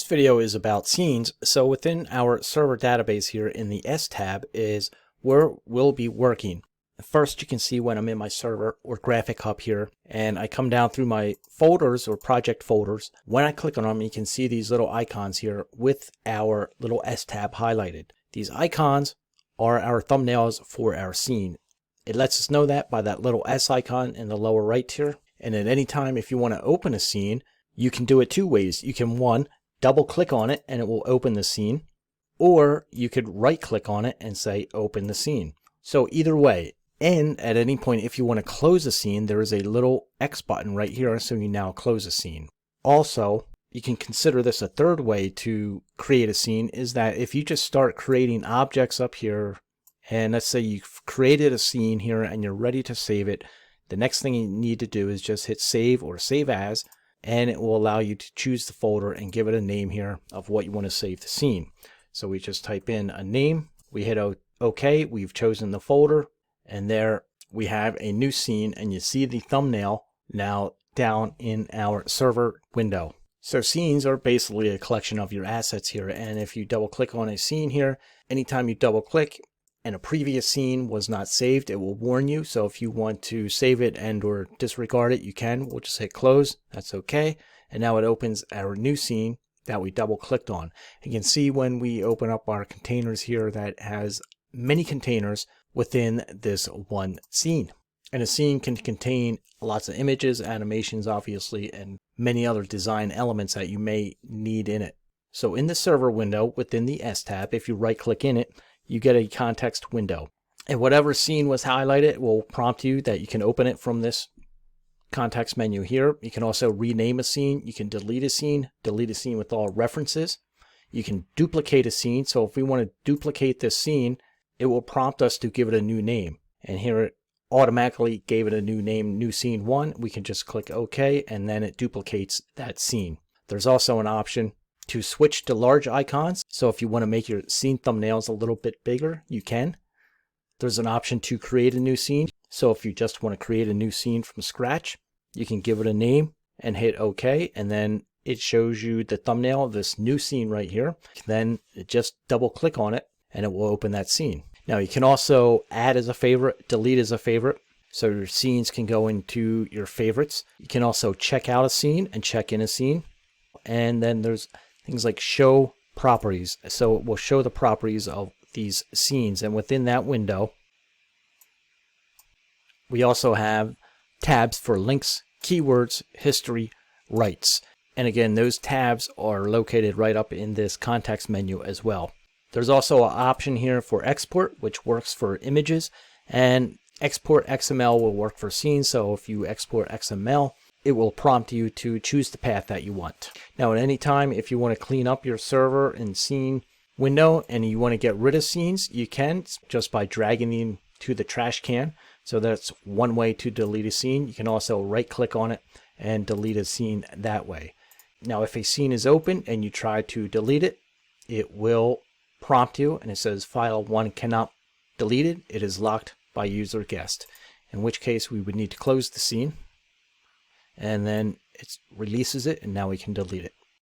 video is about scenes. So within our server database here in the S tab is where we'll be working. First, you can see when I'm in my server or graphic hub here, and I come down through my folders or project folders. When I click on them, you can see these little icons here with our little S tab highlighted. These icons are our thumbnails for our scene. It lets us know that by that little S icon in the lower right here. And at any time, if you want to open a scene, you can do it two ways. You can, one, double click on it and it will open the scene, or you could right click on it and say open the scene. So either way, and at any point if you want to close a scene, there is a little X button right here, so you now close a scene. Also, you can consider this a third way to create a scene, is that if you just start creating objects up here, and let's say you've created a scene here and you're ready to save it, the next thing you need to do is just hit save or save as, and it will allow you to choose the folder and give it a name here of what you want to save the scene. So we just type in a name, we hit OK, we've chosen the folder, and there we have a new scene, and you see the thumbnail now down in our server window. So scenes are basically a collection of your assets here, and if you double click on a scene here, anytime you double click and a previous scene was not saved, it will warn you. So if you want to save it and or disregard it, you can. We'll just hit close. That's okay. And now it opens our new scene that we double clicked on. You can see when we open up our containers here that has many containers within this one scene. And a scene can contain lots of images, animations, obviously, and many other design elements that you may need in it. So in the server window within the S tab, if you right click in it, you get a context window, and whatever scene was highlighted will prompt you that you can open it from this context menu here. You can also rename a scene. You can delete a scene with all references. You can duplicate a scene. So if we want to duplicate this scene, it will prompt us to give it a new name. And here it automatically gave it a new name, new scene 1. We can just click OK, and then it duplicates that scene. There's also an option to switch to large icons. So if you want to make your scene thumbnails a little bit bigger, you can. There's an option to create a new scene. So if you just want to create a new scene from scratch, you can give it a name and hit OK, and then it shows you the thumbnail of this new scene right here. Then just double click on it and it will open that scene. Now you can also add as a favorite, delete as a favorite, so your scenes can go into your favorites. You can also check out a scene and check in a scene. And then there's things like show properties. So it will show the properties of these scenes, and within that window we also have tabs for links, keywords, history, rights. And again, those tabs are located right up in this context menu as well. There's also an option here for export, which works for images, and export XML will work for scenes. So if you export XML, it will prompt you to choose the path that you want. Now at any time, if you want to clean up your server and scene window and you want to get rid of scenes, you can just by dragging them to the trash can. So that's one way to delete a scene. You can also right click on it and delete a scene that way. Now if a scene is open and you try to delete it, it will prompt you and it says file 1 cannot be deleted. It is locked by user guest, in which case we would need to close the scene, and then it releases it, and now we can delete it.